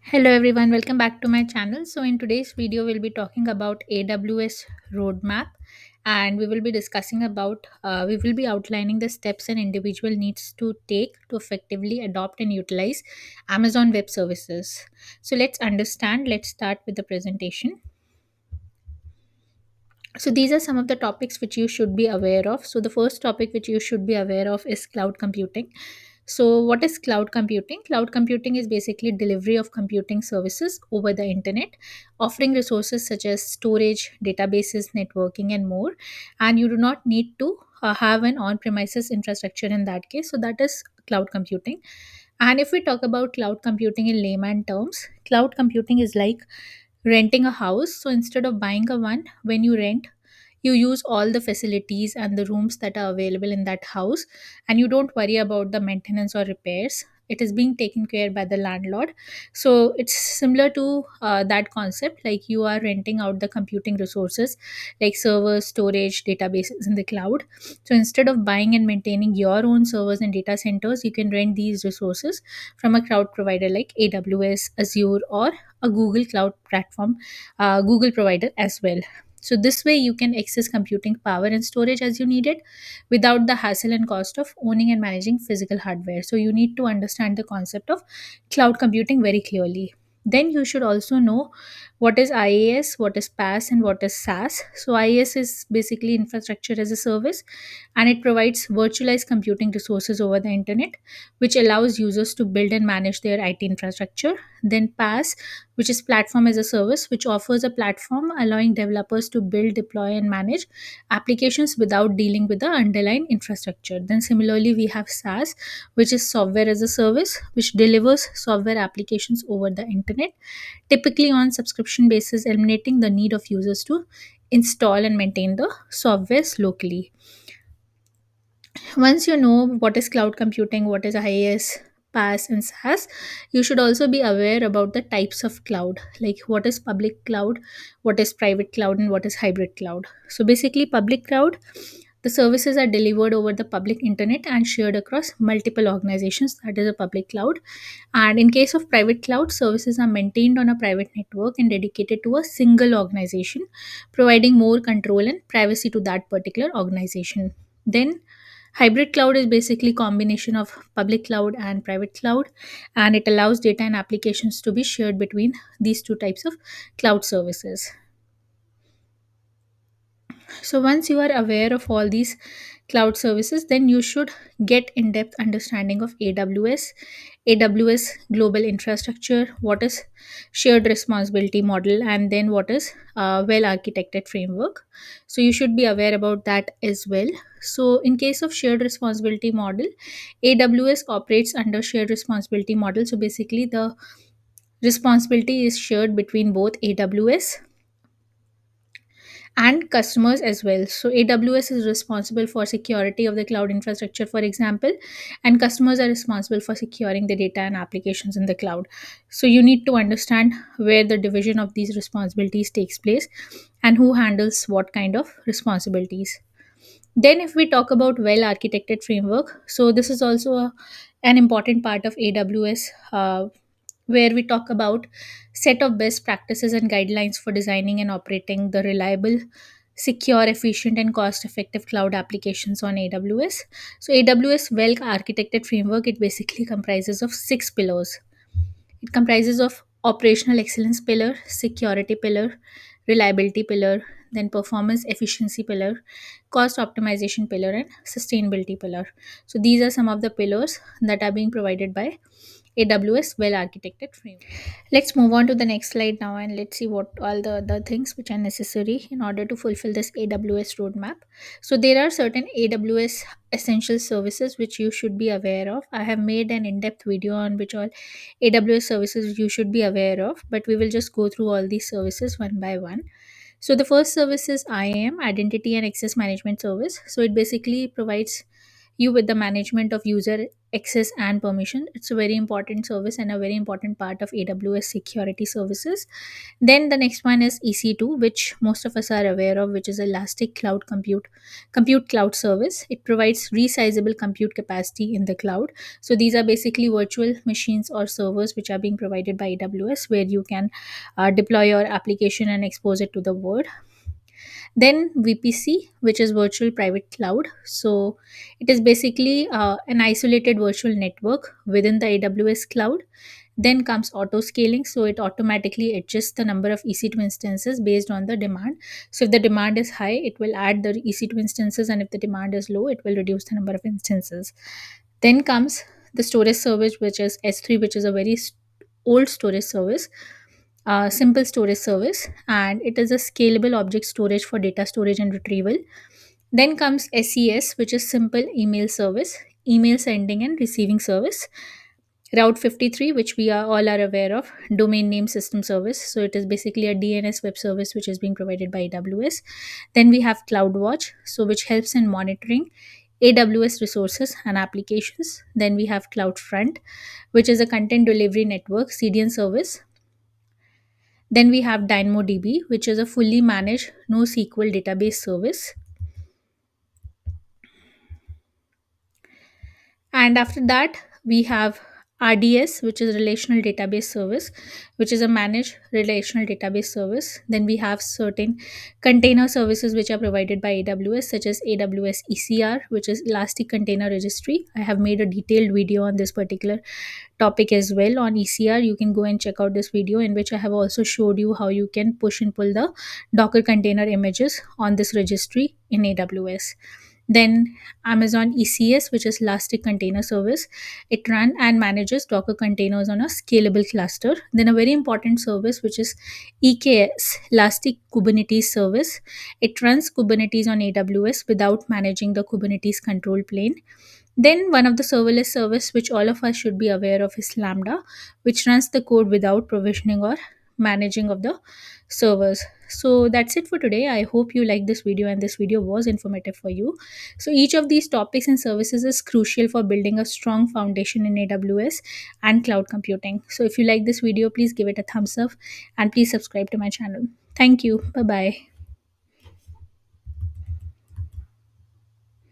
Hello everyone, welcome back to my channel. So in today's video we'll be talking about AWS roadmap, and we will be outlining the steps an individual needs to take to effectively adopt and utilize Amazon Web Services. So let's start with the presentation. So these are some of the topics which you should be aware of. So the first topic which you should be aware of is cloud computing. So what is cloud computing? Cloud computing is basically delivery of computing services over the internet, offering resources such as storage, databases, networking, and more. And you do not need to have an on-premises infrastructure in that case. So that is cloud computing. And if we talk about cloud computing in layman terms, cloud computing is like renting a house. So instead of buying a one, when you rent, you use all the facilities and the rooms that are available in that house, and you don't worry about the maintenance or repairs. It is being taken care by the landlord. So it's similar to that concept, like you are renting out the computing resources like servers, storage, databases in the cloud. So instead of buying and maintaining your own servers and data centers, you can rent these resources from a cloud provider like AWS, Azure, or a Google Cloud platform, Google provider as well. So this way you can access computing power and storage as you need it without the hassle and cost of owning and managing physical hardware. So you need to understand the concept of cloud computing very clearly. Then you should also know what is IaaS, what is PaaS, and what is SaaS. So IaaS is basically infrastructure as a service, and it provides virtualized computing resources over the internet, which allows users to build and manage their IT infrastructure. Then PaaS, which is platform as a service, which offers a platform allowing developers to build, deploy, and manage applications without dealing with the underlying infrastructure. Then similarly, we have SaaS, which is software as a service, which delivers software applications over the internet, typically on subscription basis, eliminating the need of users to install and maintain the softwares locally. Once you know what is cloud computing, what is IaaS, PaaS, and SaaS, you should also be aware about the types of cloud, like what is public cloud, what is private cloud, and what is hybrid cloud. So basically, public cloud, the services are delivered over the public internet and shared across multiple organizations. That is a public cloud. And in case of private cloud, services are maintained on a private network and dedicated to a single organization, providing more control and privacy to that particular organization. Then hybrid cloud is basically combination of public cloud and private cloud, and it allows data and applications to be shared between these two types of cloud services. So once you are aware of all these cloud services, then you should get in-depth understanding of AWS global infrastructure, what is shared responsibility model, and then what is well architected framework. So you should be aware about that as well. So in case of shared responsibility model, AWS operates under shared responsibility model. So basically the responsibility is shared between both AWS and customers as well. So AWS is responsible for security of the cloud infrastructure, for example, and customers are responsible for securing the data and applications in the cloud. So you need to understand where the division of these responsibilities takes place and who handles what kind of responsibilities. Then, if we talk about well architected framework, so this is also an important part of AWS, where we talk about set of best practices and guidelines for designing and operating the reliable, secure, efficient, and cost-effective cloud applications on AWS. So, AWS well architected framework, it basically comprises of six pillars. It comprises of operational excellence pillar, security pillar, reliability pillar, then performance efficiency pillar, cost optimization pillar, and sustainability pillar. So these are some of the pillars that are being provided by AWS well architected framework. Let's move on to the next slide now, and let's see what all the other things which are necessary in order to fulfill this AWS roadmap. So there are certain AWS essential services which you should be aware of. I have made an in-depth video on which all AWS services you should be aware of, but we will just go through all these services one by one. So the first service is IAM, Identity and Access Management Service. So it basically provides you with the management of user access and permission. It's a very important service and a very important part of AWS security services. Then the next one is EC2, which most of us are aware of, which is Elastic Cloud Compute Cloud Service. It provides resizable compute capacity in the cloud. So these are basically virtual machines or servers which are being provided by AWS, where you can deploy your application and expose it to the world. Then VPC, which is virtual private cloud. So it is basically an isolated virtual network within the AWS cloud. Then comes auto scaling. So it automatically adjusts the number of EC2 instances based on the demand. So if the demand is high, it will add the EC2 instances, and if the demand is low, it will reduce the number of instances. Then comes the storage service, which is S3, which is a very old storage service, simple storage service, and it is a scalable object storage for data storage and retrieval. Then comes SES, which is simple email service, email sending and receiving service. Route 53, which we are all are aware of, domain name system service. So it is basically a DNS web service which is being provided by AWS. Then we have CloudWatch, so which helps in monitoring AWS resources and applications. Then we have CloudFront, which is a content delivery network CDN service. Then we have DynamoDB, which is a fully managed NoSQL database service. And after that, we have RDS, which is relational database service, which is a managed relational database service. Then we have certain container services which are provided by AWS, such as AWS ECR, which is Elastic Container Registry. I have made a detailed video on this particular topic as well on ECR. You can go and check out this video, in which I have also showed you how you can push and pull the Docker container images on this registry in AWS. Then Amazon ECS, which is Elastic Container Service. It runs and manages Docker containers on a scalable cluster. Then a very important service, which is EKS, Elastic Kubernetes Service. It runs Kubernetes on AWS without managing the Kubernetes control plane. Then one of the serverless service which all of us should be aware of is Lambda, which runs the code without provisioning or managing of the servers. So that's it for today. I hope you like this video and this video was informative for you. So each of these topics and services is crucial for building a strong foundation in AWS and cloud computing. So if you like this video, please give it a thumbs up and please subscribe to my channel. Thank you. Bye bye.